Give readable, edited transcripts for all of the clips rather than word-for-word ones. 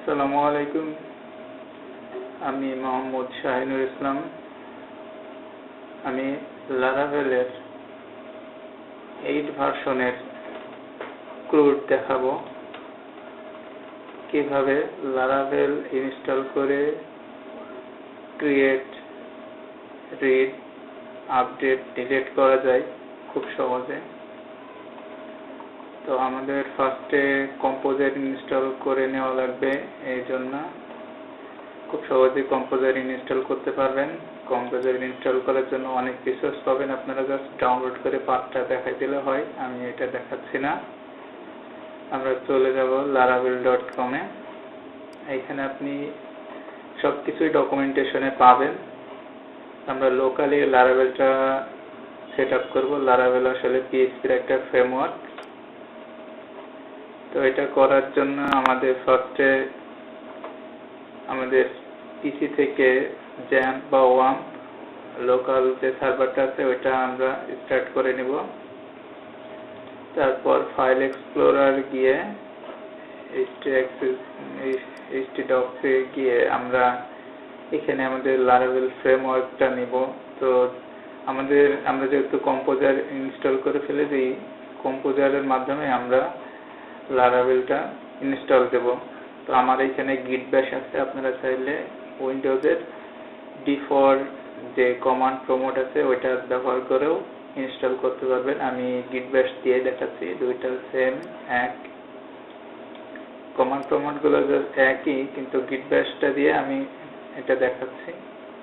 আসসালামু আলাইকুম। আমি মোহাম্মদ শাহিনুর ইসলাম। আমি লারাভেলের 8 ভার্সনের ক্রুড দেখাবো, কিভাবে লারাভেল ইনস্টল করে ক্রিয়েট, রিড, আপডেট, ডিলিট করা যায় খুব সহজে। তো আমাদের ফার্স্টে কম্পোজার ইনস্টল করে নেওয়া লাগবে। এই জন্য খুব সহজে কম্পোজার ইনস্টল করতে পারবেন। কম্পোজার ইনস্টল করার জন্য অনেক রিসোর্স পাবেন, আপনারা জাস্ট ডাউনলোড করে পাথটা দেখাই দিলে হয়। আমি এটা দেখাচ্ছি না। আমরা চলে যাব laravel.com এ। এইখানে আপনি সবকিছুই ডকুমেন্টেশনে পাবেন। আমরা লোকালি লারাভেলটা সেট আপ করবো। লারাভেল আসলে পিএইচপির একটা ফ্রেমওয়ার্ক। তো এটা করার জন্য আমাদের ফার্স্টে আমাদের পিসি থেকে জ্যাম্প বা ওয়াম্প লোকাল যে সার্ভারটা আছে ওইটা আমরা স্টার্ট করে নিব। তারপর ফাইল এক্সপ্লোরার গিয়ে htdocs এ গিয়ে আমরা এখানে আমাদের লারাভেল ফ্রেমওয়ার্কটা নিব। তো আমরা যেহেতু কম্পোজার ইনস্টল করে ফেলেছি, কম্পোজারের মাধ্যমে আমরা লারাভেলটা ইনস্টল দেব। তো আমার এখানে গিট ব্যাশ আছে, আপনারা চাইলে উইন্ডোজের ডিফল্ট যে কমান্ড প্রমোট আছে ওইটা ব্যবহার করেও ইনস্টল করতে পারবেন। আমি গিট ব্যাশ দিয়ে দেখাচ্ছি, দুইটা সেম এক। কমান্ড প্রমোটগুলো একই, কিন্তু গিট ব্যাশটা দিয়ে আমি এটা দেখাচ্ছি।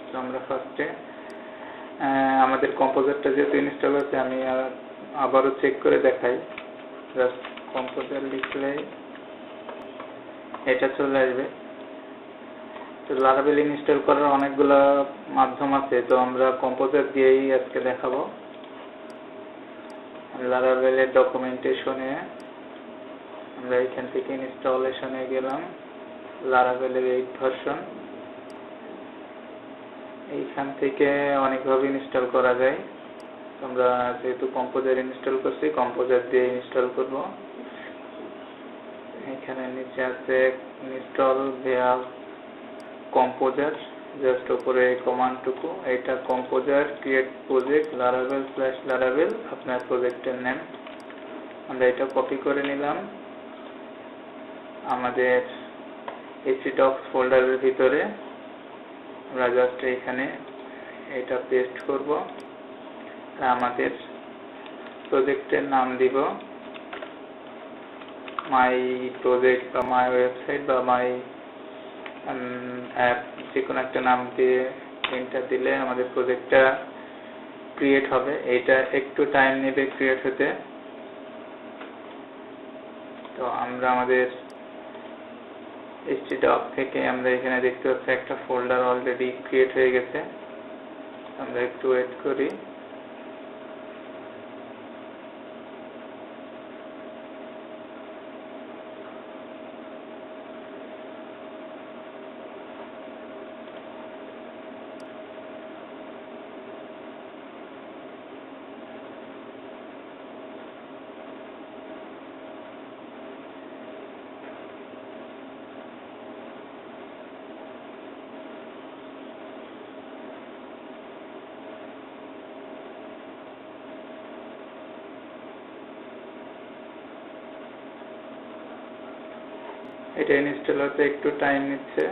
তো আমরা ফার্স্টে আমাদের কম্পোজারটা যেহেতু ইনস্টল আছে, আমি আবারও চেক করে দেখাই। জাস্ট কম্পোজার লিখলে এটা চলে আসবে। তো লারাভেল ইনস্টল করার অনেকগুলো মাধ্যম আছে, তো আমরা কম্পোজার দিয়েই আজকে দেখাবো। লারাভেলের ডকুমেন্টেশনে আমরা এখান থেকে ইনস্টলেশনে গেলাম, লারাভেলের 8 ভার্সন। এইখান থেকে অনেকভাবে ইনস্টল করা যায়। আমরা যেহেতু কম্পোজার ইনস্টল করছি, কম্পোজার দিয়ে ইনস্টল করব। এখানে নিচে আছে ইনস্টল ভিয়া কম্পোজার, জাস্ট উপরে কমান্ডটুকু। এটা কম্পোজার ক্রিয়েট প্রজেক্ট laravel/laravel, আপনার প্রজেক্টের নেম। আমরা এটা কপি করে নিলাম আমাদের htdocs ফোল্ডারের ভিতরে। আমরা জাস্ট এখানে এটা পেস্ট করব। আমাদের প্রজেক্টের নাম দিব মাই প্রজেক্ট বা মাই ওয়েবসাইট বা মাই অ্যাপ, যে কোনো একটা নাম দিয়ে এন্টার দিলে আমাদের প্রজেক্টটা ক্রিয়েট হবে। এটা একটু টাইম নেবে ক্রিয়েট হতে। তো আমরা আমাদের htdocs থেকে আমরা এখানে দেখতে পাচ্ছি একটা ফোল্ডার অলরেডি ক্রিয়েট হয়ে গেছে। আমরা একটু ওয়েট করি। এটা ইনস্টল হতে একটু টাইম নিচ্ছে।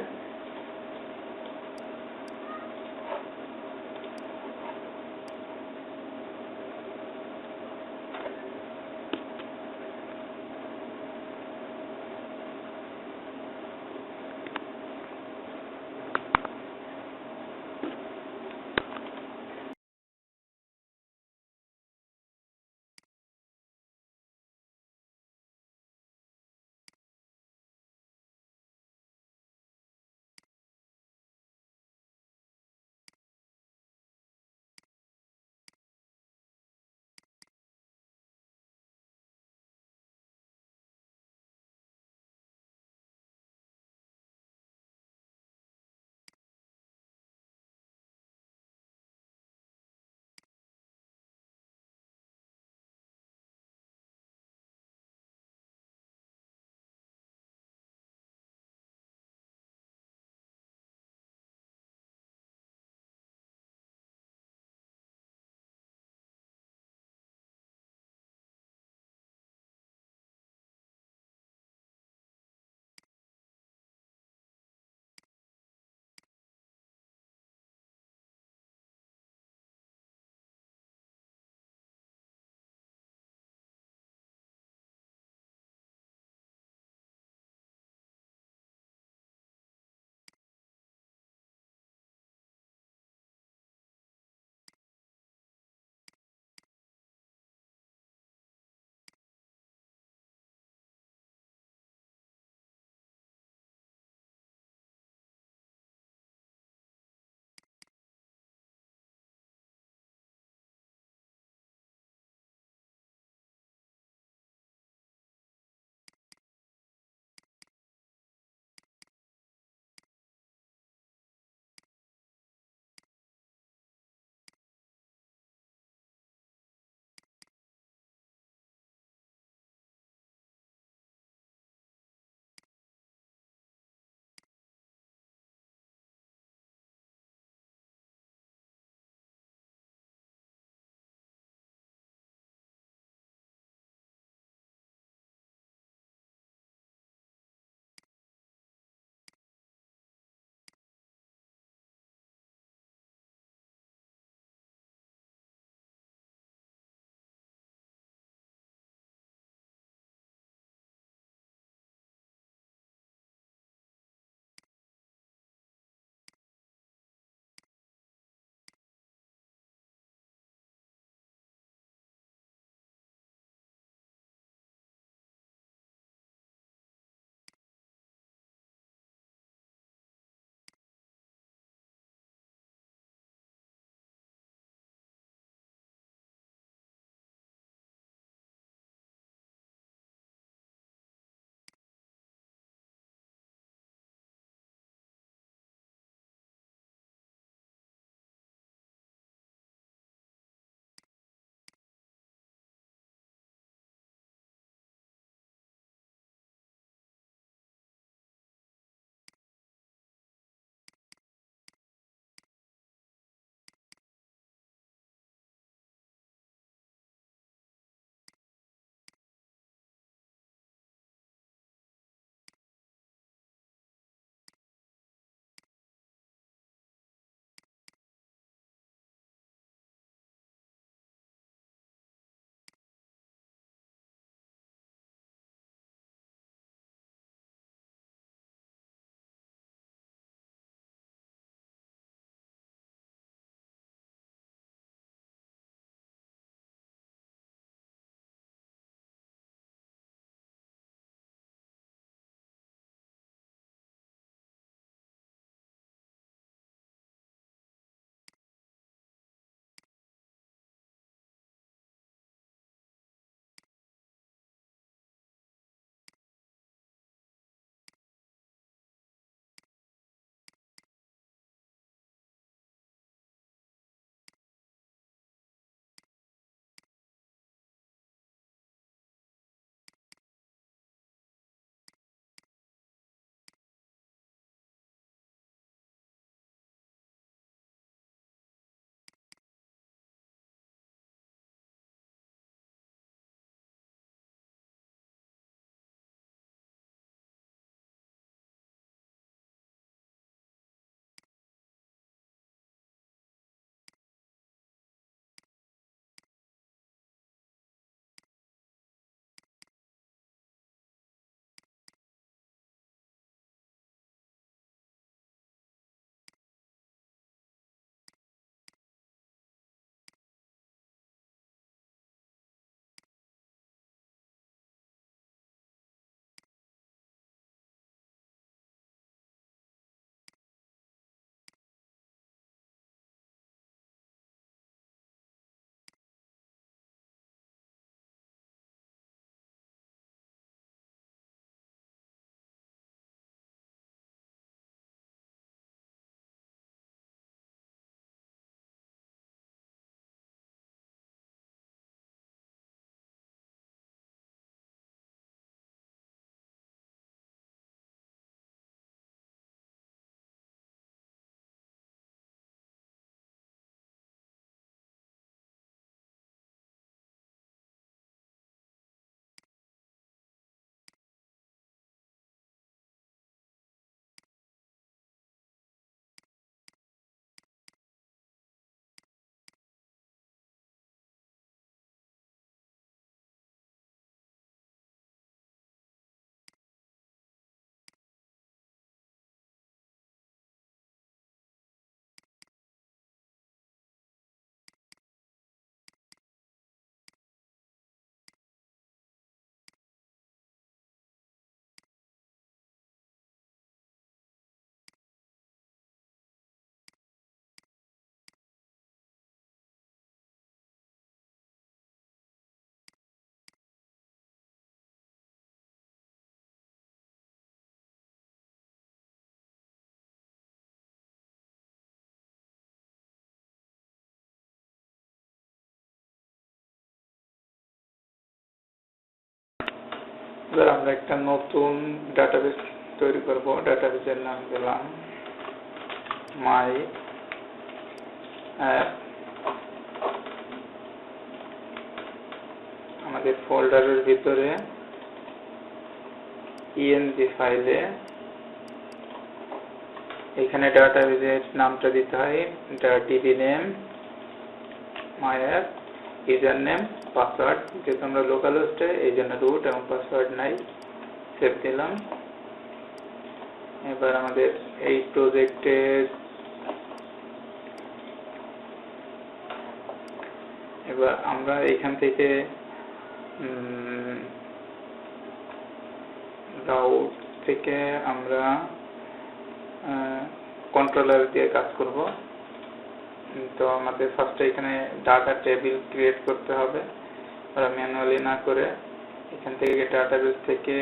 এবার আমরা একটা নতুন ডাটাবেস তৈরি করব। ডাটাবেসের নাম দিলাম মাই অ্যাপ। আমাদের ফোল্ডারের ভিতরে ইএনজি ফাইলে এখানে ডাটাবেসের নামটা দিতে হয় ডিবি নেম, মাই অ্যাপ, ইউজার নেম, পাসওয়ার্ড। যেহেতু আমরা লোকাল হোস্টে এই জন্য রুট এবং পাসওয়ার্ড নাই, সেভ দিলাম। এবার আমাদের এই প্রজেক্টের এবার আমরা এখান থেকে রাউট থেকে আমরা কন্ট্রোলার দিয়ে কাজ করব। তো আমাদের ফার্স্টে এখানে ডাটা টেবিল ক্রিয়েট করতে হবে, আমরা ম্যানুয়ালি না করে এখান থেকে ডাটাবেস থেকে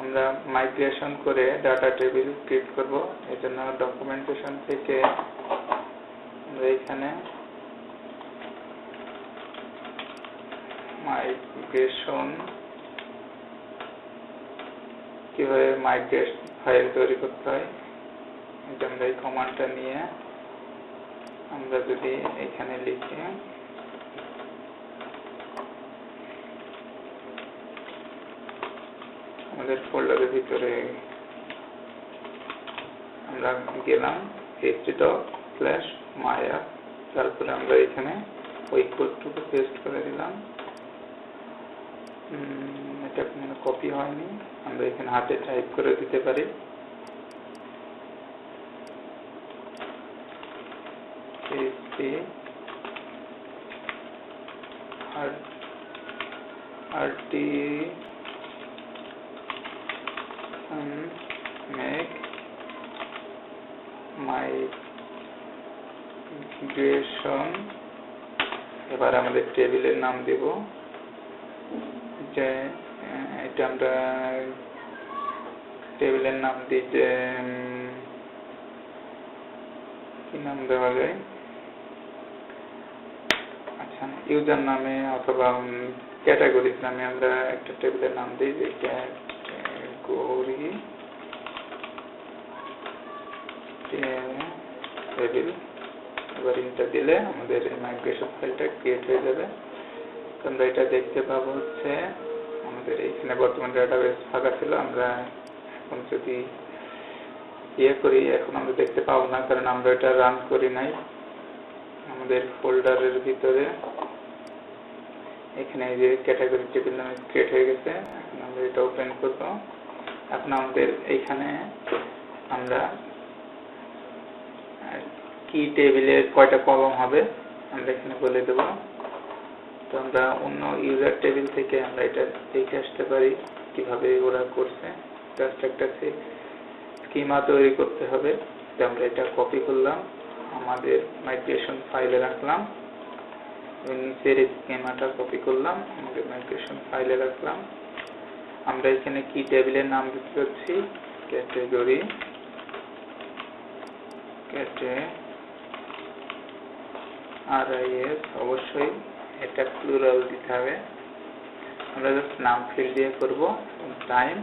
আমরা মাইগ্রেশন করে ডাটা টেবিল ক্রিয়েট করব। এই জন্য ডকুমেন্টেশন থেকে আমরা এখানে মাইগ্রেশন কিভাবে মাইগ্রেশন ফাইল তৈরি করতে হয় এটা আমরা এই কমান্ডটা নিয়ে আমরা যদি এখানে লিখি আমাদের ফোল্ডারের ভিতরে আমরা গেলাম htdoc/myapp, তারপরে আমরা এখানে ওই কোডটুকু পেস্ট করে দিলাম। এটা কোনো কপি হয়নি, আমরা এখানে হাতে টাইপ করে দিতে পারি। make migration। এবার আমাদের টেবিলের নাম দেব, যে এটা আমরা টেবিলের নাম দিই যে কি নাম দেওয়া যায়, আচ্ছা ইউজার নামে অথবা ক্যাটাগরিজ নামে আমরা একটা টেবিলের নাম দিই যে ক্যাটাগরি টেবিল। এবার ইন্টার দিলে আমাদের মাইগ্রেশন ফাইলটা ক্রিয়েট হয়ে যাবে। আমরা এটা দেখতে পাবো হচ্ছে আমাদের এখানে বর্তমানে ডাটাবেস ফাঁকা ছিল, আমরা এখন যদি করি এখন আমরা দেখতে পাবো না, কারণ আমরা এটা রান করি নাই। আমাদের ফোল্ডারের ভিতরে এখানে এই যে ক্যাটাগরি টেবিল নামে ক্রিয়েট হয়ে গেছে। এখন আমরা এটা ওপেন করব। এখন আমাদের এইখানে আমরা কি টেবিলের কয়টা কলাম হবে আমরা এখানে বলে দেব। তো আমরা অন্য ইউজার টেবিল থেকে আমরা এটা দেখে আসতে পারি কিভাবে ওরা করছে। জাস্ট একটা স্কিমা তৈরি করতে হবে। তো আমরা এটা কপি করলাম, আমাদের মাইগ্রেশন ফাইলে রাখলাম, নিচের স্কিমাটা কপি করলাম, আমাদের মাইগ্রেশন ফাইলে রাখলাম। আমরা এখানে কি টেবিলের নাম দিতে যাচ্ছি, ক্যাটাগরি RIS, অবশ্যই এটা প্লুরাল দিতে হবে। আমরা জাস্ট নাম ফিল দিয়ে করব, টাইম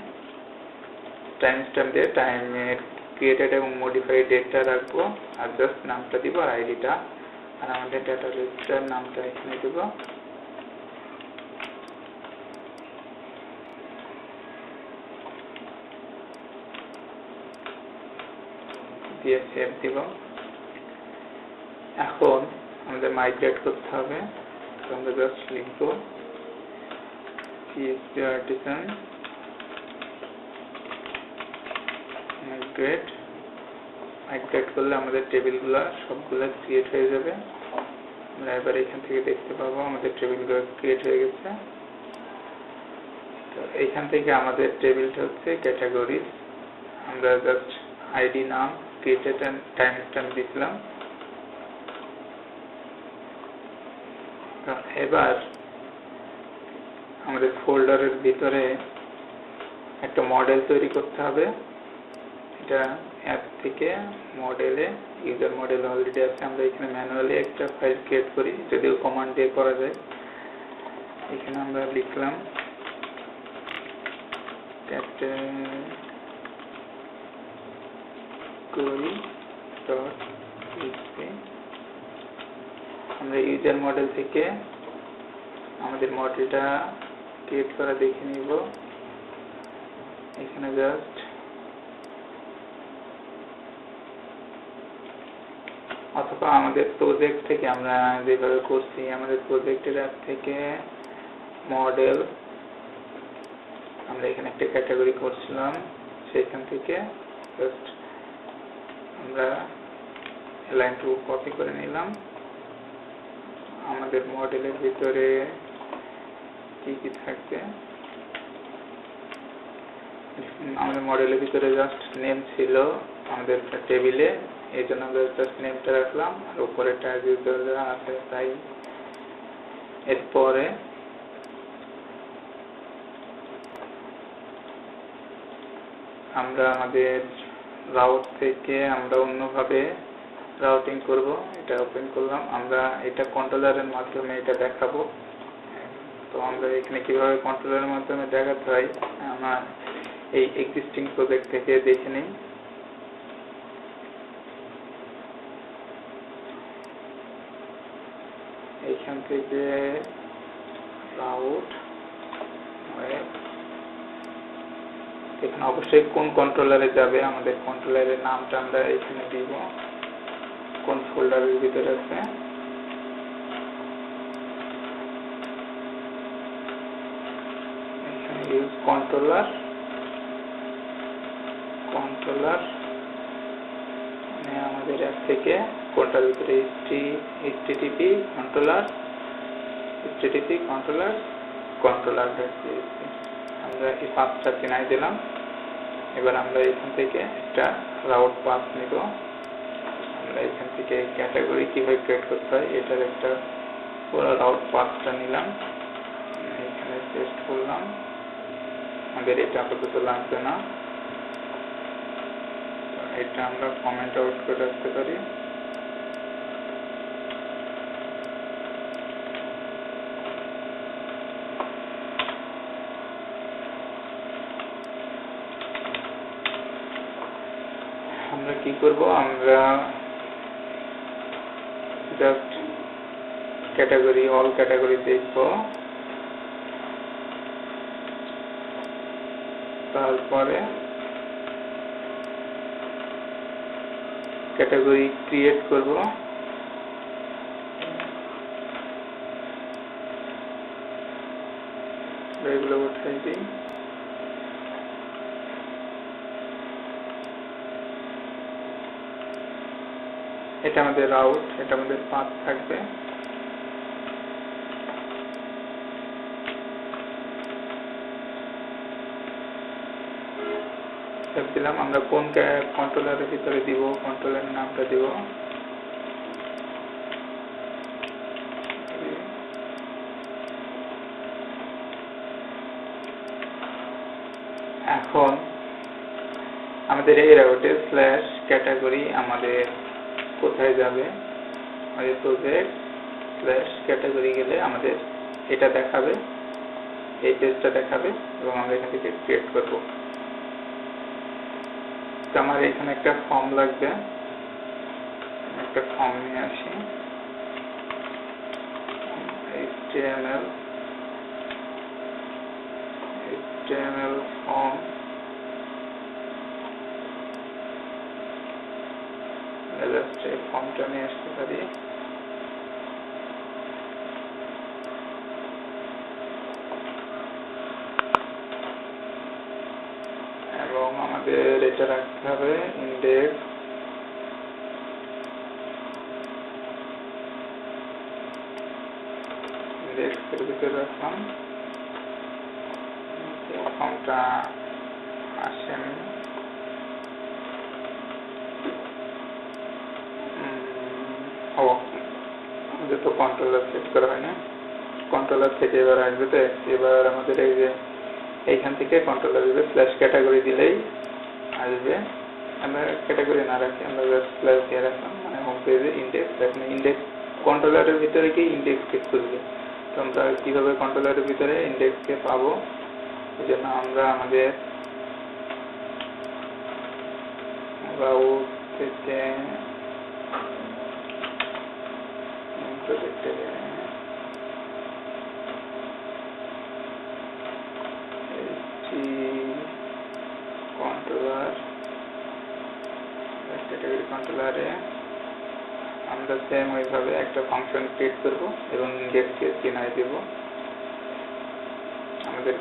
স্ট্যাম্প দিয়ে টাইমের ক্রিয়েটেড এবং মডিফাইড ডেটটা রাখবো, আর জাস্ট নামটা দিব আর আইডিটা, আর আমাদের ডাটা রেজিস্টার নামটা এখানে দিব। দিয়ে সেভ দিব। এখন আমাদের মাইগ্রেট করতে হবে। তো আমরা জাস্ট লিখব artisan মাইগ্রেট করলে আমাদের টেবিলগুলো সবগুলো ক্রিয়েট হয়ে যাবে। আমরা এবার এখান থেকে দেখতে পাবো আমাদের টেবিলগুলো ক্রিয়েট হয়ে গেছে। তো এইখান থেকে আমাদের টেবিলটা হচ্ছে ক্যাটাগরি। আমরা জাস্ট আইডি, নাম, ক্রিয়েটেড এন্ড টাইম স্ট্যাম্প দিলাম। এবার আমাদের ফোল্ডারের ভিতরে একটা মডেল তৈরি করতে হবে। এটা অ্যাপ থেকে মডেলে, ইউজার মডেল অলরেডি আছে, আমরা এখানে ম্যানুয়ালি একটা ফাইল ক্রিয়েট করি, যদিও কমান্ড দিয়ে করা যায়। এখানে আমরা লিখলাম category.php আমরা ইউজার মডেল থেকে আমাদের মডেলটা ক্রিয়েট করা দেখে নিব। এখানে জাস্ট অথবা আমাদের প্রজেক্ট থেকে আমরা যেভাবে করছি আমাদের প্রজেক্টের অ্যাপ থেকে মডেল আমরা এখানে একটা ক্যাটাগরি করছিলাম, সেখান থেকে জাস্ট আমরা লাইন টু কপি করে নিলাম। আমাদের মডেলের ভিতরে কি কি থাকবে, আমাদের মডেলের ভিতরে জাস্ট নেম ছিল আমাদের টেবিলে, এই জন্য আমরা জাস্ট নেমটা রাখলাম, আর উপরে ট্যাগ ইউজার আছে তাই। এরপরে আমরা আমাদের রাউট থেকে আমরা অন্যভাবে রাউটিং করব। এটা ওপেন করলাম, আমরা এটা কন্ট্রোলারের মাধ্যমে এটা দেখাবো। তো আমরা এখানে কিভাবে কন্ট্রোলারের মাধ্যমে দেখাতে হয় আমরা এই এক্সিস্টিং প্রজেক্ট থেকে দেখে নিই। এইখান থেকে রাউট এখানে অবশ্যই কোন কন্ট্রোলারে যাবে, আমাদের কন্ট্রোলারের নামটা আমরা এখানে দিব, কোন ফোল্ডারের ভিতরে আছে। এখানে ইউজ কন্ট্রোলার মানে আমাদের অ্যাপ থেকে কোনটার ভিতরে http কন্ট্রোলার আমরা এই পাথটা চিনাই দিলাম। এবার আমরা এখান থেকে একটা রাউট পাথ নিব। আমরা এখান থেকে ক্যাটাগরি কিভাবে ক্রিয়েট করতে হয় এটার একটা পুরো রাউট পাথটা নিলাম, এখানে পেস্ট করলাম। আমাদের এটা আপাতত লাগবে না, এটা আমরা কমেন্ট আউট করে রাখতে পারি। আমরা কি করব, আমরা জাস্ট ক্যাটাগরি অল ক্যাটাগরি দেখব, তারপরে ক্যাটাগরি ক্রিয়েট করব। এগুলো উঠাই দিই। এটা আমাদের রাউট, এটা আমাদের পাথ থাকবে। দিলাম, আমরা কোন কন্ট্রোলারের ভিতরে দিব, কন্ট্রোলারের নামটা দিব। এখন আমাদের এই রাউটে স্ল্যাশ ক্যাটাগরি আমাদের কোথায় যাবে, আমাদের প্রজেক্ট স্ল্যাশ ক্যাটাগরি গেলে আমাদের এটা দেখাবে, এই পেজটা দেখাবে এবং আমরা এখান থেকে ক্রিয়েট করব। আমার এখানে একটা ফর্ম লাগবে, একটা ফর্ম নিয়ে আসি, HTML ফর্ম। জাস্ট এই ফর্মটা নিয়ে আসতে পারি। এবং আমাদের এটা রাখতে হবে ইন্ডেক্স এর ভিতরে রাখলাম। ফর্মটা আসেনি, আমাদের তো কন্ট্রোলার সেট করা হয় না, কন্ট্রোলার থেকে এবার আসবে। তো এবার আমাদের এই যে এইখান থেকে কন্ট্রোলার দিলে স্ল্যাশ ক্যাটাগরি দিলেই আসবে। আমরা ক্যাটাগরি না রাখি, আমরা জাস্ট স্ল্যাশ দিয়ে রাখলাম, মানে হোম পেজে ইন্ডেক্স রাখলাম। ইন্ডেক্স কন্ট্রোলারের ভিতরে কি ইন্ডেক্সকে খুঁজবে, তো আমরা কিভাবে কন্ট্রোলারের ভিতরে ইন্ডেক্সকে পাবো, এই জন্য আমরা আমাদের about থেকে প্রজেক্টে কন্ট্রোলার ক্যাটাগরি কন্ট্রোলারে আমরা সেম ওইভাবে একটা ফাংশন ক্রিয়েট করব এবং ইন্ডেক্সকে চিনাই দেব আমাদের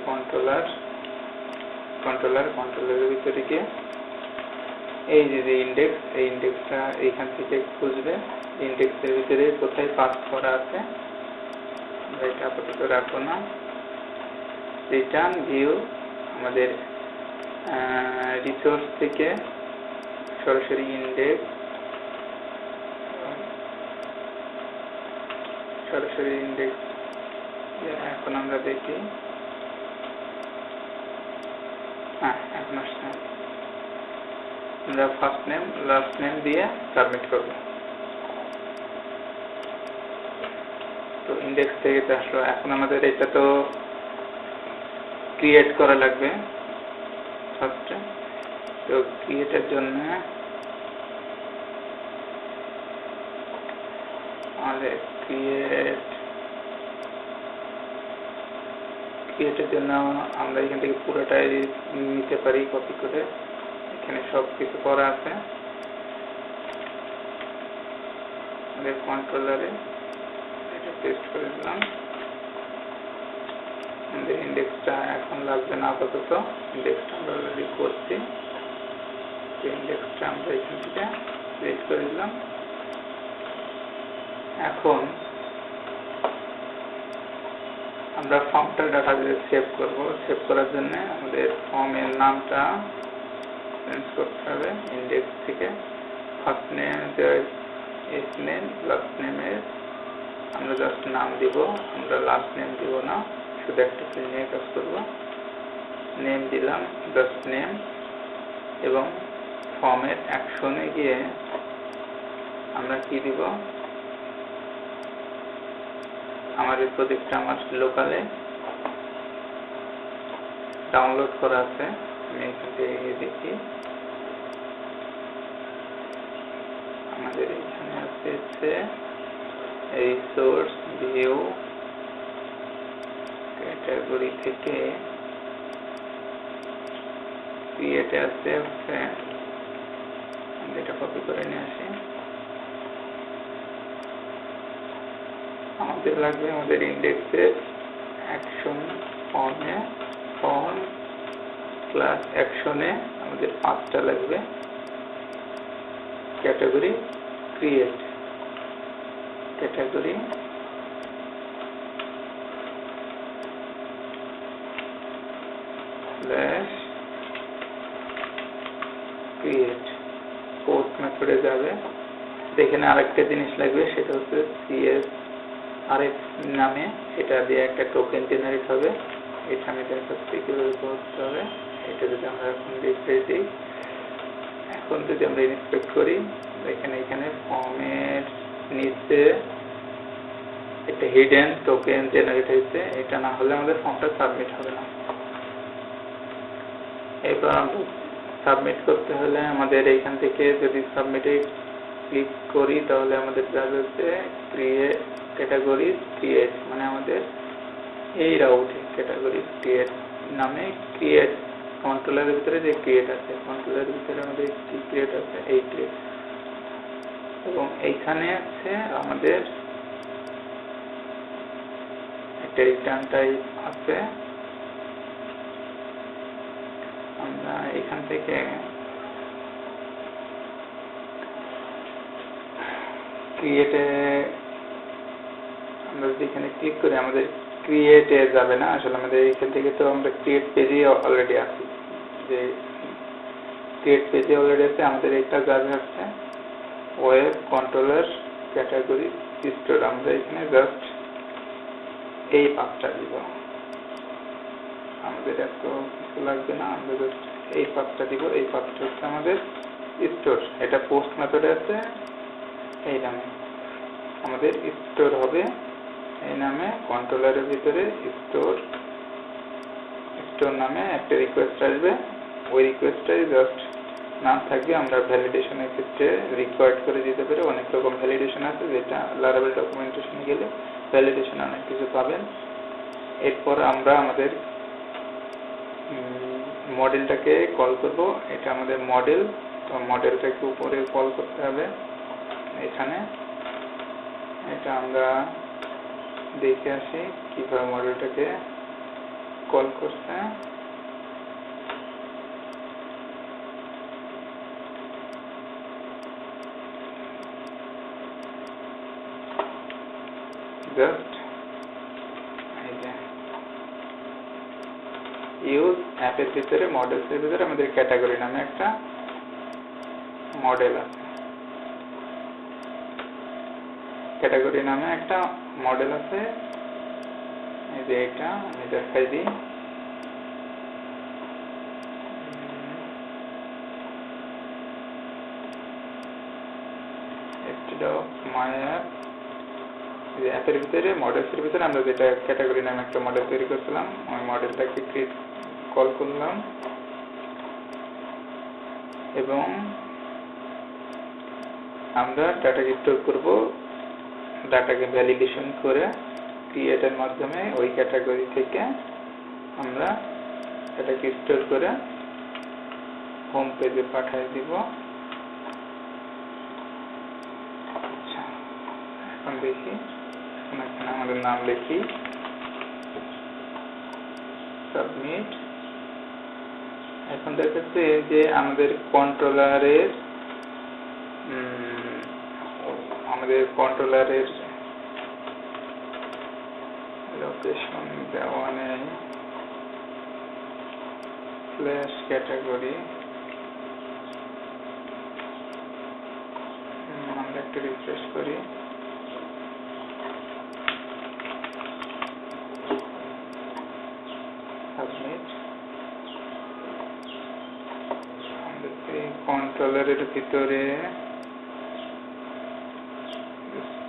কন্ট্রোলারের ভিতরে গিয়ে এই যে ইন্ডেক্স, এই ইন্ডেক্সটা এইখান থেকে খুঁজবে ইন্ডেক্সের ভিতরে কোথায় পাস করা আছে, এটা আপাতত রাখবো না। রিটার্ন ভিউ আমাদের রিসোর্স থেকে সরাসরি ইন্ডেক্স এখন আমরা দেখি, এখন আসছে, আমরা ফার্স্ট নেম লাস্ট নেম দিয়ে সাবমিট করব। তো ইন্ডেক্স থেকে তো আসলো, এখন আমাদের এটা তো ক্রিয়েট করা লাগবে ফার্স্টে। তো ক্রিয়েটের জন্য আমাদের ক্রিয়েটের জন্য আমরা এখান থেকে পুরোটাই নিতে পারি কপি করে, এখানে সব কিছু করা আছে আমাদের কন্ট্রোলারে, এটা পেস্ট করে দিলাম। আমাদের ইন্ডেক্সটা এখন লাগবে না আপাতত, ইন্ডেক্সটা আমরা অলরেডি করছি, ইন্ডেক্সটা আমরা এখান থেকে পেস্ট করে দিলাম। এখন আমরা ফর্মটা ডাটাবেসে সেভ করব। সেভ করার জন্য আমাদের ফর্মের নামটা চেঞ্জ করতে হবে, ইন্ডেক্স থেকে first name as name, last নেমের আমরা জাস্ট নাম দিব, আমরা লাস্ট নেম দিব না, শুধু একটা ফিল্ড নিয়ে কাজ করব। নেম দিলাম জাস্ট নেম, এবং ফর্মের অ্যাকশনে গিয়ে আমরা কি দিব, আমার এই প্রজেক্টটা আমার লোকালে ডাউনলোড করা আছে, আমি এখান থেকে দেখি আমাদের এখানে আছে রিসোর্স ভিউ ক্যাটাগরি থেকে ক্রিয়েটে আছে, এটা কপি করে নিয়ে আসি। আমাদের লাগবে আমাদের ইন্ডেক্সের অ্যাকশন ফর্ম ক্লাস অ্যাকশনে আমাদের 5টা লাগবে, category create, category create post মেথডে যাবে। এখানে আরেকটা জিনিস লাগবে, সেটা হচ্ছে CSRF নামে, এটা দিয়ে একটা টোকেন জেনারেট হবে, এটা আমি দেখাচ্ছি কিভাবে করতে হবে। এটা যদি আমরা এখন রিফ্রেশ দিই, এখন যদি আমরা ইন্সপেক্ট করি, এখানে ফর্মের নিচে একটা হিডেন টোকেন জেনারেট হয়েছে, এটা না হলে আমাদের ফর্মটা সাবমিট হবে না। এরপর আমরা সাবমিট করতে হলে আমাদের এইখান থেকে যদি সাবমিটে ক্লিক করি, তাহলে আমাদের যাবে হচ্ছে ক্যাটাগরি ক্রিয়েট, মানে আমাদের এই রাউটে ক্যাটাগরি ক্রিয়েট নামে ক্রিয়েট কন্ট্রোলারের ভিতরে যে ক্রিয়েট আছে, কন্ট্রোলারের ভিতরে আমাদের কি ক্রিয়েট আছে, এই ক্রিয়েট, এবং এইখানে আছে আমাদের একটা রিটার্ন টাইপ আছে। আমরা এখান থেকে ক্রিয়েটে আমরা যদি এখানে ক্লিক করি, আমাদের ক্রিয়েটে যাবে না, আসলে আমাদের এখান থেকে তো আমরা ক্রিয়েট পেজে অলরেডি আছি, যে ক্রিয়েট পেজে অলরেডি আছে। আমাদের এটা যাবে হচ্ছে ওয়েব কন্ট্রোলার ক্যাটাগরি স্টোর, আমরা এখানে জাস্ট এই পাথটা দিব, আমাদের এত কিছু লাগবে না, আমরা জাস্ট এই পাথটা দিব। এই পাথটা হচ্ছে আমাদের স্টোর, এটা পোস্ট মেথডে আছে এই নামে, আমাদের স্টোর হবে এই নামে, কন্ট্রোলারের ভিতরে স্টোর নামে একটা রিকোয়েস্ট আসবে, ওই রিকোয়েস্টটাই জাস্ট না থাকে আমরা ভ্যালিডেশনের ক্ষেত্রে রিকোয়ার্ড করে দিতে পারি। অনেক রকম ভ্যালিডেশন আছে, যেটা লারাভেল ডকুমেন্টেশনে গেলে ভ্যালিডেশন অনেক কিছু পাবেন। এরপর আমরা আমাদের মডেলটাকে কল করব। এটা আমাদের মডেল, তো মডেলটাকে উপরে কল করতে হবে এখানে। এটা আমরা দেখে আসি কিভাবে মডেলটাকে কল করছে। জাস্ট এই যে ইউজ অ্যাপের ভিতরে মডেলসের ভিতরে আমাদের ক্যাটাগরি নামে একটা মডেল আছে, ক্যাটাগরি নামে একটা মডেল আছে। এই যে এটা আমি দেখাই দিই। মাই অ্যাপ, এই অ্যাপের ভিতরে মডেলসের ভিতরে আমরা যেটা ক্যাটাগরি নামে একটা মডেল তৈরি করছিলাম, ওই মডেলটাকে ক্রিয়েট কল করলাম এবং আমরা ডাটাকে স্টোর করব। ডাটাকে ভ্যালিডেশন করে ক্রিয়েটের মাধ্যমে ওই ক্যাটাগরি থেকে আমরা এটাকে স্টোর করে হোম পেজে পাঠিয়ে দিব। আচ্ছা, এখন দেখি, এখানে আমাদের নাম লিখি, সাবমিট। এখন দেখাচ্ছে যে আমাদের কন্ট্রোলারের লোকেশন দেওয়া নেই, ফ্ল্যাশ ক্যাটাগরি। আমরা একটু রিফ্রেশ করি। সাবমিট। কন্ট্রোলারের ভিতরে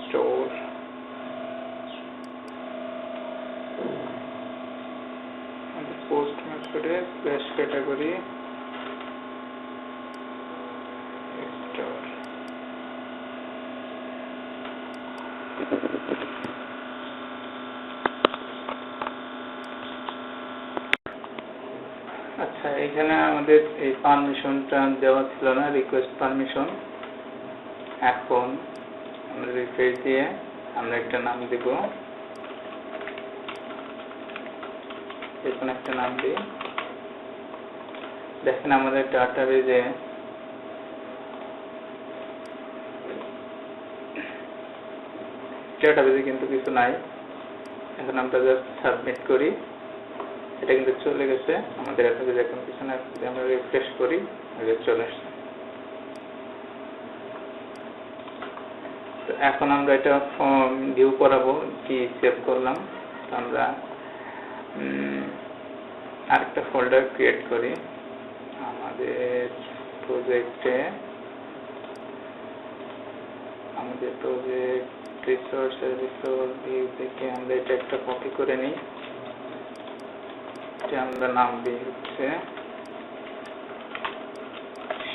স্টোর, পোস্ট মেথডে ফ্ল্যাশ ক্যাটাগরি স্টোর। আচ্ছা, এখানে আমাদের এই পারমিশনটা দেওয়া ছিল না, রিকোয়েস্ট পারমিশন। এখন আমরা রিফ্রেশ দিয়ে আমরা একটা নাম দেব, এখানে একটা নাম দিই। দেখেন আমাদের ডাটাবেজে কিন্তু কিছু নাই। এখন আমরা জাস্ট সাবমিট করি, এটা কিন্তু চলে গেছে আমাদের ডাটাবেজে। এখন কিছু না, যদি আমরা রিফ্রেশ করি চলে আসছে। তো এখন আমরা এটা ভিউ করাবো কি সেভ করলাম। আমরা আরেকটা ফোল্ডার ক্রিয়েট করি আমাদের প্রজেক্টে। আমাদের প্রজেক্ট রিসোর্স ভিউ থেকে আমরা এটা একটা কপি করে নিই। এটা আমরা নাম দিই হচ্ছে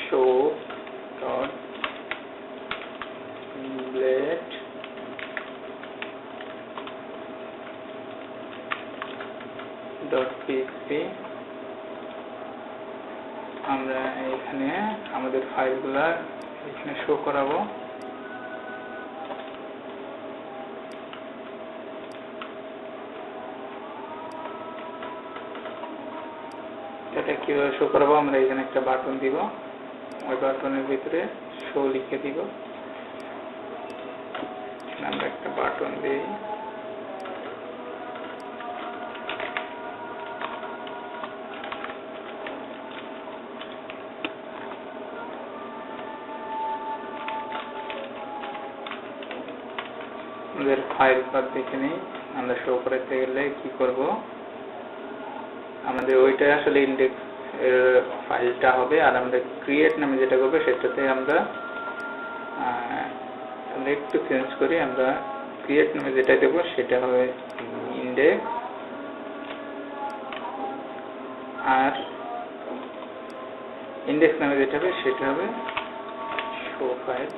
show.blade.php। আমরা এখানে আমাদের ফাইলগুলা এখানে শো করাবো। এটা কিভাবে শো করাবো, আমরা এখানে একটা বাটন দিব, ওই বাটনের ভিতরে শো লিখে দিব। আমরা একটা বাটন দিই, আমাদের ফাইল পাথ দেখে নিই। আমরা শো করতে গেলে কি করব, আমাদের ওইটা আসলে ইন্ডেক্স এর ফাইলটা হবে, আর আমরা ক্রিয়েট নামে যেটা করবো সেটাতে আমরা একটু চেঞ্জ করি। আমরা ক্রিয়েট নামে যেটা দেবো সেটা হবে ইন্ডেক্স, আর ইন্ডেক্স নামে যেটা হবে সেটা হবে শো ফাইল।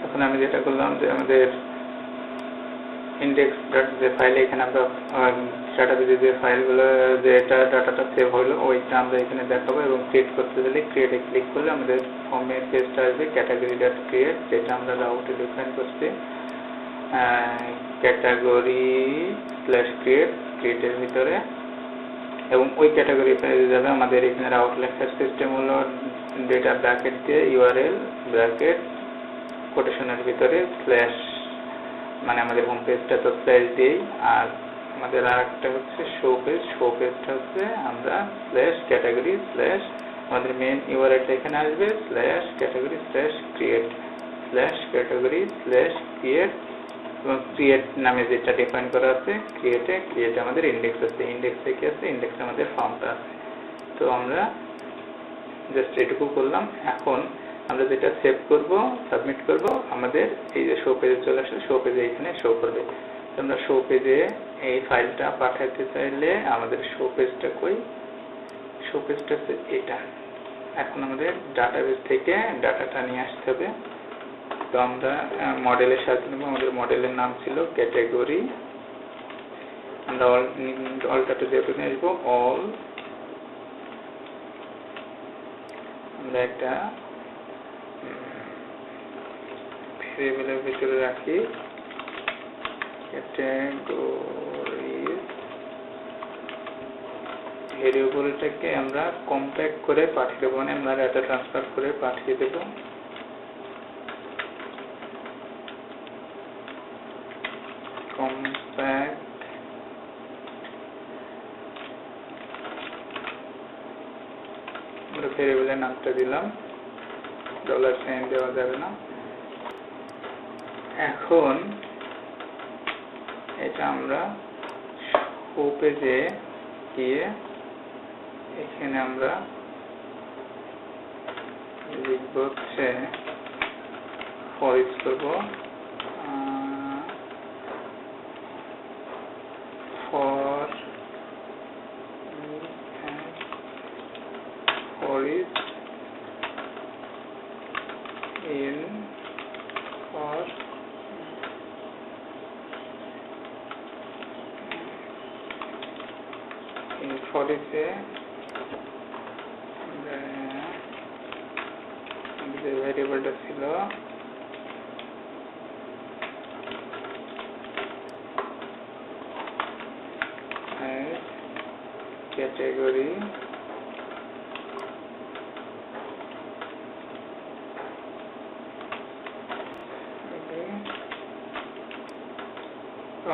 এখন আমি যেটা করলাম যে আমাদের ইন্ডেক্স ডট যে ফাইলে এখানে আমরা ডাটাবেজে যে ফাইলগুলো যেটা ডাটাটা সেভ হলো ওইটা আমরা এখানে দেখাবো, এবং ক্রিয়েট করতে গেলে ক্রিয়েটে ক্লিক করলে আমাদের ফর্মের পেজটা আসবে ক্যাটাগরি ডট ক্রিয়েট, যেটা আমরা রাউটে ডিফাইন করছি ক্যাটাগরি স্ল্যাশ ক্রিয়েট ক্রিয়েটের ভিতরে, এবং ওই ক্যাটাগরি পেজে যাবে আমাদের এখানে রাউট লেখার সিস্টেম হলো ডেটা ব্র্যাকেট দিয়ে ইউআরএল ব্র্যাকেট কোটেশনের ভিতরে স্ল্যাশ, মানে আমাদের হোম পেজটা তো স্ল্যাশ দিই, আর আমাদের আরেকটা হচ্ছে শো পেজ, শো পেজটা হচ্ছে আমরা স্ল্যাশ ক্যাটাগরি স্ল্যাশ আমাদের মেন ইউআরএলটা এখানে আসবে slash category slash create slash category slash create, এবং ক্রিয়েট নামে যেটা ডিফাইন করা আছে ক্রিয়েটে আমাদের ইন্ডেক্স আছে, ইন্ডেক্সে কি আছে, ইন্ডেক্সে আমাদের ফর্মটা আছে। তো আমরা জাস্ট এটুকু করলাম। এখন আমরা যেটা সেভ করব সাবমিট করব আমাদের এই যে শো পেজে চলে আসলে শো পেজে এখানে শো করবে। আমরা শো পেজে এই ফাইলটা পাঠাতে চাইলে আমাদের শো পেজটা কই, শো পেজটা হচ্ছে এটা। এখন আমাদের ডাটাবেস থেকে ডাটাটা নিয়ে আসতে হবে। তো আমরা মডেলের সাথে নেব, আমাদের মডেলের নাম ছিল ক্যাটাগরি, আমরা অলটাতে যেহেতু নিয়ে আসবো অল, আমরা একটা ভেরিয়েবলের ভিতরে রাখি ক্যাটাগরি, ভেরিয়েবলটাকে আমরা কম্প্যাক্ট করে পাঠিয়ে দেবো, মানে আমরা ডাটা ট্রান্সফার করে পাঠিয়ে দেবো। কম্প্যাক্ট আমরা ভেরিয়েবলের নামটা দিলাম, $সাইন দেওয়া যাবে না। এখন এটা আমরা শো পেজে গিয়ে এখানে আমরা লিখব হচ্ছে ফর ইচ করব, for each in for each যে ভ্যারিয়েবলটা ছিল ক্যাটাগরি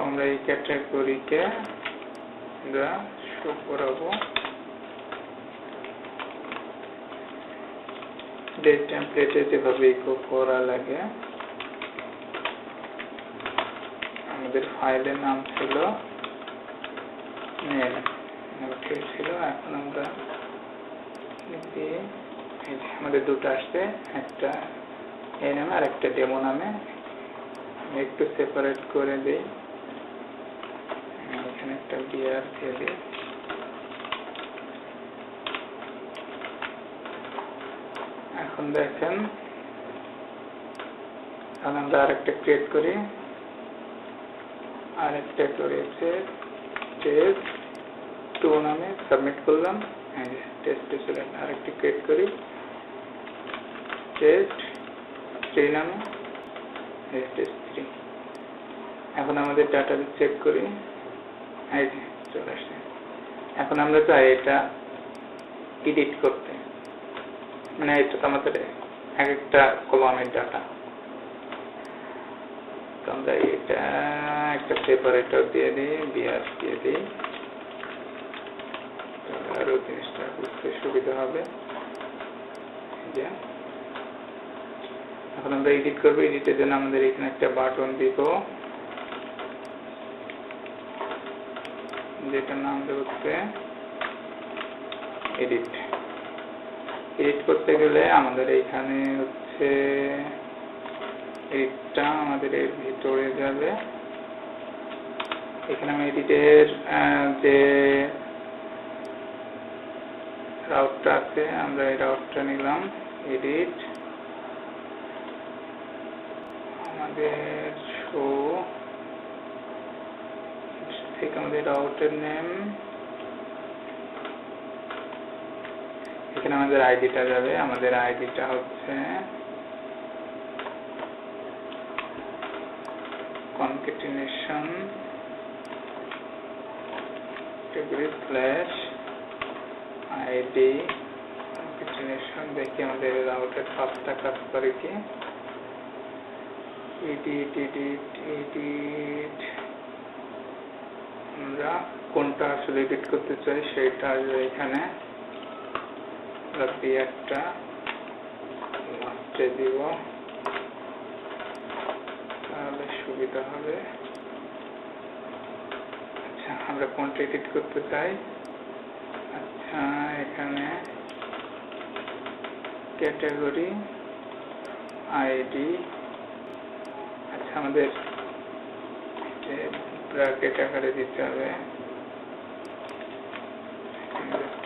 আমরা এই ক্যাটাগরিকে আমরা শো করাবো ডেট টেমপ্লেটে যেভাবে ইকো করা লাগে। আমাদের ফাইলের নাম ছিল মেল ছিল, এখন আমরা আমাদের দুটো আসছে, একটা এই নামে আর একটা ডেমো নামে। একটু সেপারেট করে দিই, এখানে একটা বিআর দিয়ে দিই। এখন দেখেন আমরা আরেকটা ক্রিয়েট করি, আরেকটা করেছে টেস্ট 2 নামে সাবমিট করলাম। টেস্ট 2 ছিল, আরেকটা ক্রিয়েট করি টেস্ট 3 নামে, টেস্ট 3। এখন আমাদের ডাটা চেক করি, এই যে চলে আসছে। এখন আমরা চাই এটা এডিট করতে, মানে এটা আমাদের এক একটা কলামের ডাটা, তো আমরা এটা একটা সেপারেটর দিয়ে দিই, বিআর দিয়ে দিই, আরো জিনিসটা বুঝতে সুবিধা হবে। এখন আমরা এডিট করবো, এডিটের জন্য আমাদের এখানে একটা বাটন দিব, যেটার নাম হচ্ছে এডিট। এডিট করতে গেলে আমাদের এইখানে হচ্ছে এটা আমাদের এর ভিতরে যাবে। এখানে আমি এডিটের যে রাউটটা আছে, আমরা এই রাউটটা নিলাম, এডিট আমাদের শো থেকে আমাদের রাউটের নেম, এখানে আমাদের আইডিটা যাবে। আমাদের আইডিটা হচ্ছে concatenation /id concatenation। দেখি আমাদের রাউটের পাথটা কাজ করে কি। এডিট আমরা কোনটা আসলে এডিট করতে চাই সেটা আসবে এখানে, একটা লাস্টে দিব, তাহলে সুবিধা হবে। আচ্ছা, আমরা কোনটা এডিট করতে চাই? আচ্ছা, এখানে ক্যাটাগরি আইডি, আচ্ছা আমাদের ব্র্যাকেট আকারে দিতে হবে।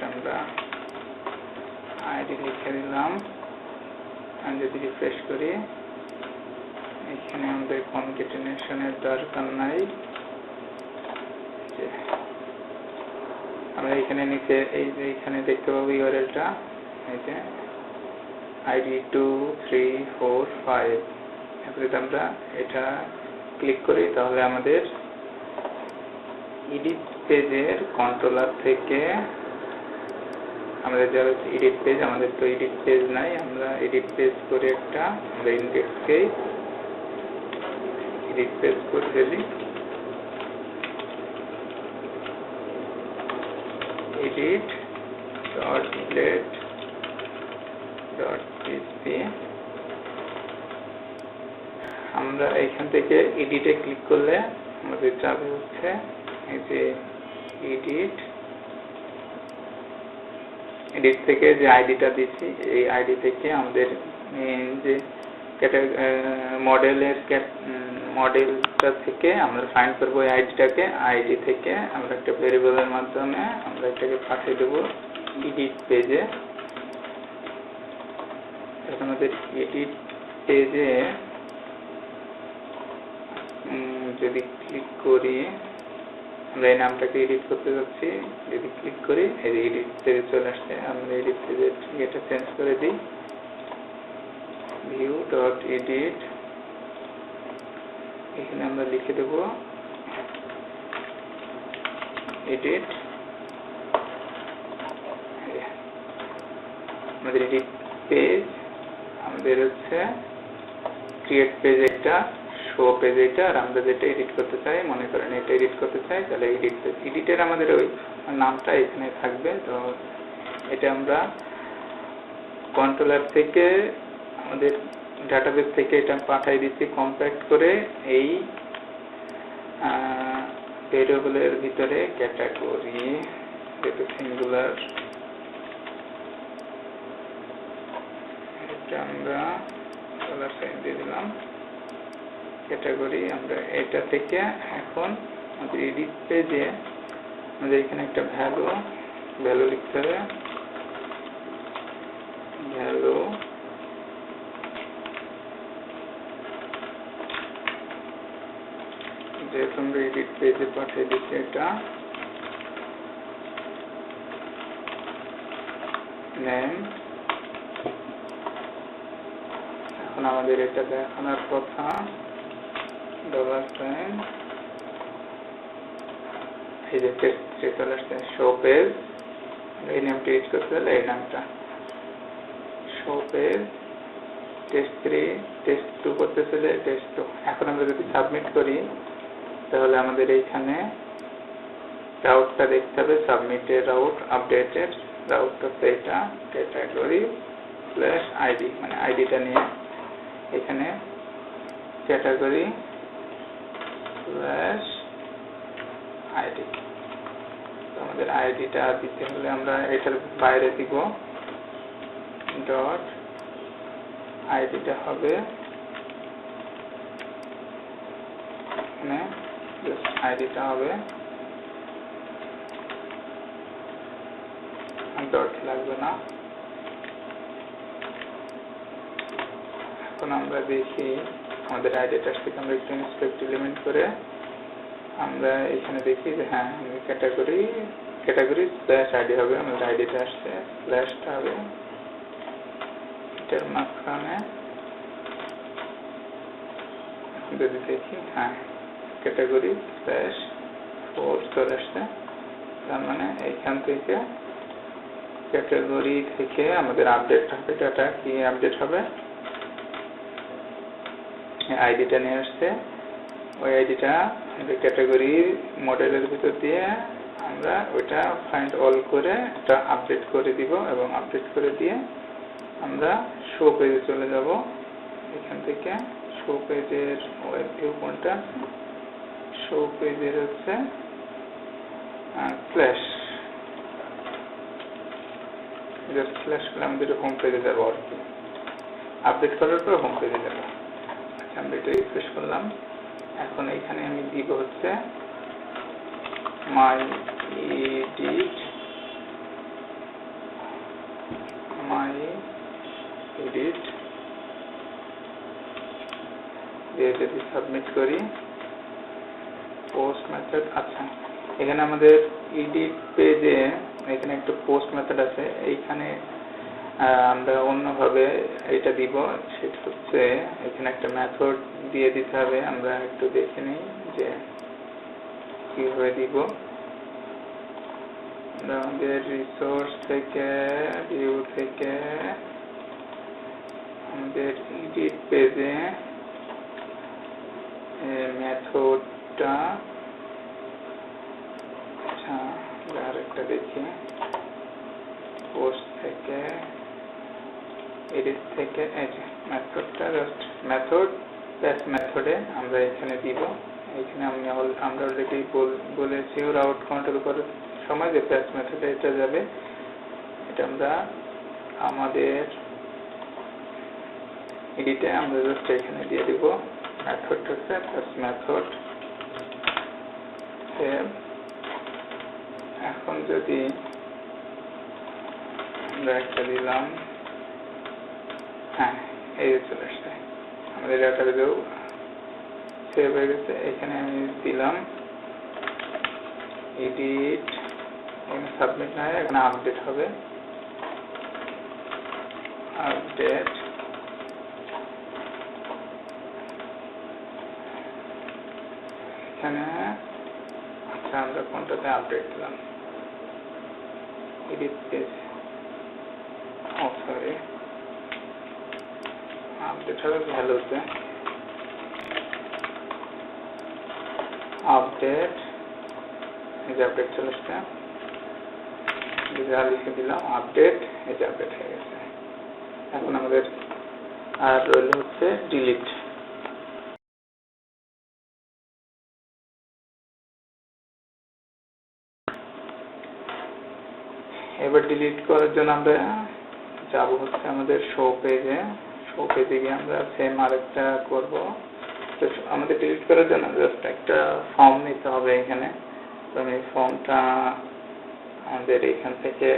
আমরা আইডি লিখে দিলাম, আমি যদি রিফ্রেশ করি এখানে আমাদের কনকেটিনেশনের দরকার নাই। আমরা এখানে নিচে এই যে এখানে দেখতে পাবো ইউআরএলটা, এই যে আইডি 2 3 4 5। এরপরে আমরা এটা ক্লিক করি, তাহলে আমাদের এডিট পেজের কন্ট্রোলার থেকে আমাদের যারা এডিট পেজ, আমাদের তো এডিট পেজ নাই, আমরা এডিট পেজ করে একটা আমরা ইন্ডেক্সকে এডিট পেজ করে ফেলি। edit.plate.php আমরা এখান থেকে এডিটে ক্লিক করলে আমাদের যাবে হচ্ছে এই যে এডিট থেকে যে আইডিটা দিচ্ছি, এই আইডি থেকে আমাদের যে মডেলটা থেকে আমরা ফাইন্ড করবো আইডিটাকে। আইডি থেকে আমরা একটা ভেরিয়েবলের মাধ্যমে আমরা এটাকে পাঠিয়ে দেবো এডিট পেজে। এখন আমাদের এডিট পেজে যদি ক্লিক করি, আমরা এই নামটাকে এডিট করতে যাচ্ছি, যদি ক্লিক করি এই এডিট পেজে চলে আসছে। আমরা এডিট পেজে এটা চেঞ্জ করে দিই, ভিউ ডট এডিট। এখানে আমরা লিখে দেব এডিট। আমাদের এডিট পেজ, আমাদের হচ্ছে ক্রিয়েট পেজ এটা, শো পেজ এটা, আর আমরা যেটা এডিট করতে চাই, মনে করেন এটা এডিট করতে চাই, তাহলে এডিট পেজ। এডিটের আমাদের ওই নামটা এখানে থাকবে। তো এটা আমরা কন্ট্রোলার থেকে আমাদের ডাটাবেস থেকে এটা পাঠিয়ে দিচ্ছি কম্প্যাক্ট করে এই ভেরিয়েবলের ভিতরে ক্যাটাগরি, যেটা সিঙ্গুলার, এটা আমরা ডলার সাইন দিয়ে দিলাম ক্যাটাগরি। আমরা এটা থেকে এখন আমাদের এডিট পেজে আমাদের এখানে একটা ভ্যালু লিখতে হবে, ভ্যালু যেহেতু আমরা এডিট পেজে পাঠিয়ে দিচ্ছি এটা নেম। এখন আমাদের এটা দেখানোর কথা ডলার সাইন, এই যে টেস্ট চলে আসছে শো পেজ। এই নামটা ইউজ করতে হলে এই নামটা শো পেজ, টেস্ট 3, টেস্ট 2 করতে চলে টেস্ট 2। এখন আমরা যদি সাবমিট করি তাহলে আমাদের এইখানে রাউটটা দেখতে হবে, সাবমিটের রাউট, আপডেটেড রাউট হচ্ছে এটা ক্যাটাগরি স্ল্যাশ আইডি, মানে আইডিটা নিয়ে এখানে ক্যাটাগরি স্ল্যাশ আইডি। আমাদের আইডিটা দিতে হলে আমরা এটার বাইরে দিব ডট, আইডিটা হবে এখানে, জাস্ট আইডিটা হবে, ডট লাগবে না। এখন আমরা দেখি আমাদের আইডিটা থেকে আমরা একটু ইন্সপেক্ট এলিমেন্ট করে আমরা এখানে দেখি যে হ্যাঁ ক্যাটাগরি স্ল্যাশ আইডি হবে, আমাদের আইডিটা আসছে, স্ল্যাশটা হবে এটার মাঝখানে। যদি দেখি হ্যাঁ ক্যাটাগরি স্ল্যাশ 4 চলে আসছে, তার মানে এইখান থেকে ক্যাটাগরি থেকে আমাদের আপডেট হবে, ডাটা কি আপডেট হবে, আইডিটা নিয়ে আসছে। ওই আইডিটা আমাদের ক্যাটাগরি মডেলের ভিতর দিয়ে আমরা ওইটা ফাইন্ড অল করে এটা আপডেট করে দিব, এবং আপডেট করে দিয়ে আমরা শো পেজে চলে যাব। এখান থেকে শো পেজের ওয়েব ভিউ কোনটা, শো পেজের হচ্ছে স্ল্যাশ, জাস্ট স্ল্যাশ করলে আমাদের হোম পেজে যাবো আর কি, আপডেট করার পর হোম পেজে যাবো। আচ্ছা, আমরা এটা রিফ্রেশ করলাম। এখন এখানে আমি দিব হচ্ছে মাই এডিট দিয়ে যদি সাবমিট করি পোস্ট মেথড। আচ্ছা, এখানে আমাদের এডিট পেজে এখানে একটা পোস্ট মেথড আছে, এইখানে আমরা অন্যভাবে এটা দিব, সেটা হচ্ছে এখানে একটা মেথড দিয়ে দিতে হবে। আমরা একটু দেখে নিই যে কিভাবে দিব। আমাদের রিসোর্স থেকে, ভিউ থেকে আমাদের এডিট পেজে মেথডটা, আচ্ছা আরেকটা দেখি, পোস্ট থেকে এডিট থেকে এই যে মেথডটা, জাস্ট মেথড প্লাস মেথডে আমরা এখানে দিব। এখানে আমরা অলরেডি বলেছি রাউট কন্ট্রোল করার সময় যে প্লাস মেথডে এটা যাবে। এটা আমরা আমাদের এডিটে আমরা জাস্ট এখানে দিয়ে দিব মেথড হচ্ছে প্লাস মেথড সেভ। এখন যদি আমরা একটা দিলাম, হ্যাঁ এই যে চলে আসছে আমাদের ডাটাবেজেও সেভ হয়ে গেছে। এখানে আমি দিলাম এডিট, এখানে সাবমিট না হয় এখানে আপডেট হবে, আপডেট এখানে। আচ্ছা আমরা কোনটাতে আপডেট দিলাম, এডিট পেজ, ও সরি আপডেট হবে ভ্যালুতে, আপডেট এই যে আপডেট চলে আসছে, যা লিখে দিলাম আপডেট, এই যে আপডেট হয়ে গেছে। এখন আমাদের আর রইল হচ্ছে ডিলিট। এবার ডিলিট করার জন্য আমরা যাব হচ্ছে আমাদের শো পেজে। শো পেজে গিয়ে আমরা সেম আরেকটা করব। তো আমাদের ডিলিট করার জন্য জাস্ট একটা ফর্ম নিতে হবে এখানে। তো আমি ফর্মটা আমাদের এখান থেকে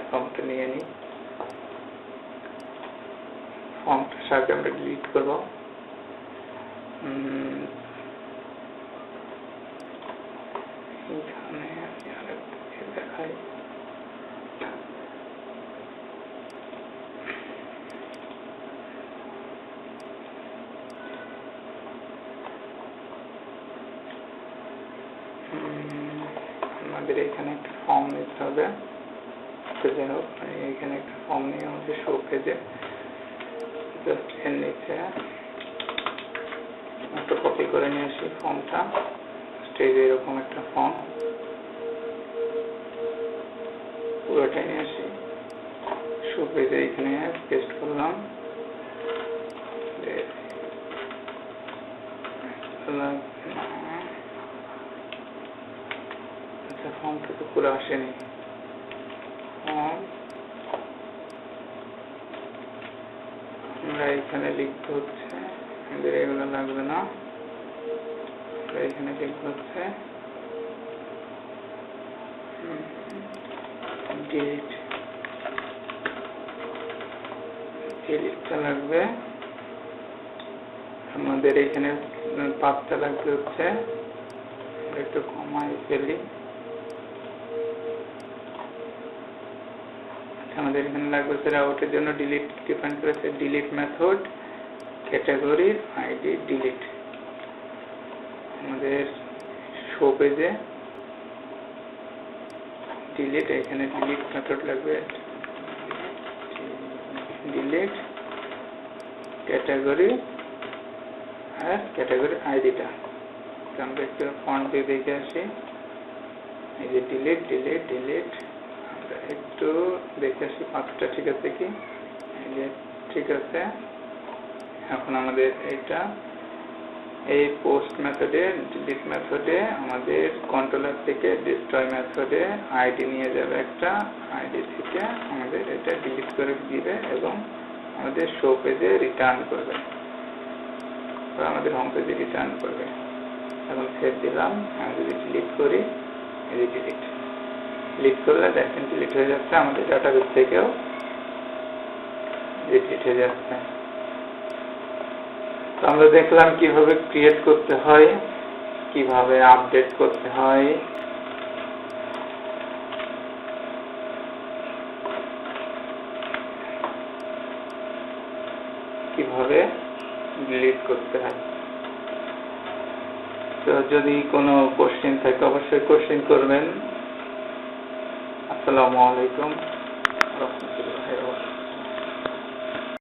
ফর্মটা নিয়ে নিই। ফর্মটার সাথে আমরা ডিলিট করব। এখানে দেখাই, আমাদের এখানে একটা ফর্ম নিতে হবে। তো যাই হোক এখানে একটা ফর্ম নিয়ে আমাদের শো পেজে জাস্ট এর নিচে একটা কপি করে নিয়ে আসি ফর্মটা। স্টেজে এরকম একটা ফর্ম পুরোটাই নিয়ে আসি, শো পেজে এখানে পেস্ট করলাম। আচ্ছা ফর্মটা তো পুরো আসেনি, ফর্ম আমরা এখানে লিখতে হচ্ছে, আমাদের এগুলো লাগবে না, আমরা এখানে লিখতে হচ্ছে ডিলিট, ডিলিটটা লাগবে। আমাদের এখানে পাথটা লাগবে হচ্ছে, একটু কমাই ফেলি, আমাদের এখানে লাগবে হচ্ছে রাউটের জন্য ডিলিট ডিফাইন করেছে delete method category ID delete. আমাদের শো পেজে ডিলিট, এখানে ডিলিট মেথড লাগবে, ডিলিট ক্যাটাগরি আর ক্যাটাগরি আইডিটা। আমরা একটু ফন্ট দিয়ে দেখে আসি, এই যে ডিলিট ডিলিট ডিলিট, আমরা একটু দেখে আসি পাঁচটা ঠিক আছে কি, এই যে ঠিক আছে। এখন আমাদের এইটা এই পোস্ট মেথডে ডিলিট মেথডে আমাদের কন্ট্রোলার থেকে ডিস্ট্রয় মেথডে আইডি নিয়ে যাবে একটা, আইডি থেকে আমাদের এটা ডিলিট করে দিবে এবং আমাদের শো পেজে রিটার্ন করবে, আমাদের হোম পেজে রিটার্ন করবে। এখন সেভ দিলাম। আমি যদি ডিলিট করি, এই যে ডিলিট করলে দেখেন ডিলিট হয়ে যাচ্ছে, আমাদের ডাটাবেস থেকেও ডিলিট হয়ে যাচ্ছে। তো আমরা দেখলাম কিভাবে ক্রিয়েট করতে হয়, কিভাবে আপডেট করতে হয়, কিভাবে ডিলিট করতে হয়। তো যদি কোনো কোশ্চেন থাকে অবশ্যই কোশ্চেন করবেন। আসসালামু আলাইকুম ওয়া রাহমাতুল্লাহি ওয়া বারাকাতুহু।